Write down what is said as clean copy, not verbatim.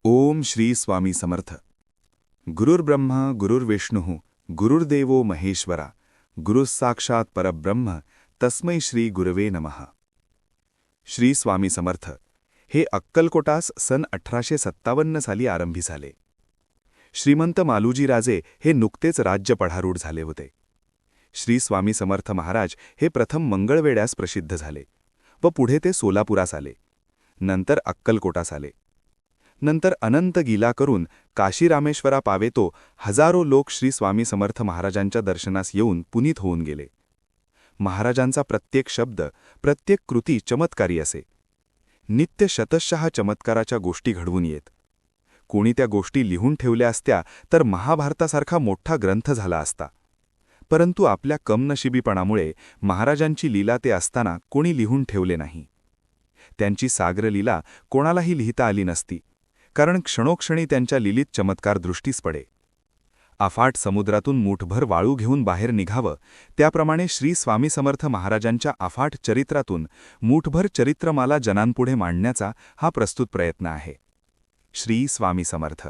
ओम श्री स्वामी समर्थ. गुरुर्ब्रह्मा गुरुर्विष्णुः गुरुर्देवो महेश्वरा गुरुस्साक्षात परब्रह्म तस्मै श्री गुरवे नमः. श्री स्वामी समर्थ हे अक्कलकोटास सन 1857 साली आरंभी झाले. श्रीमंत मालुजीराजे हे नुकतेच राज्य पढारूढ झाले होते. श्री स्वामी समर्थ महाराज हे प्रथम मंगळवेढ्यास प्रसिद्ध झाले व पुढे ते सोलापुरास आले. नंतर अक्कलकोटास आले. नंतर अनंत गिला करून काशीरामेश्वरा पावेतो हजारो लोक श्री स्वामी समर्थ महाराजांच्या दर्शनास येऊन पुनीत होऊन गेले. महाराजांचा प्रत्येक शब्द, प्रत्येक कृती चमत्कारी असे. नित्य शतशः चमत्काराच्या गोष्टी घडवून येत. कोणी त्या गोष्टी लिहून ठेवल्या असत्या तर महाभारतासारखा मोठा ग्रंथ झाला असता. परंतु आपल्या कमनशिबीपणामुळे महाराजांची लीला ते असताना कोणी लिहून ठेवले नाही. त्यांची साग्र लीला कोणालाही लिहिता आली नसती, कारण क्षणोक्षणी त्यांच्या लीलीत चमत्कार दृष्टीस पडे. अफाट समुद्रातून मूठभर वाळू घेऊन बाहेर निघावं, त्याप्रमाणे श्री स्वामी समर्थ महाराजांच्या अफाट चरित्रातून मूठभर चरित्रमाला जनांपुढे मांडण्याचा हा प्रस्तुत प्रयत्न आहे. श्री स्वामी समर्थ.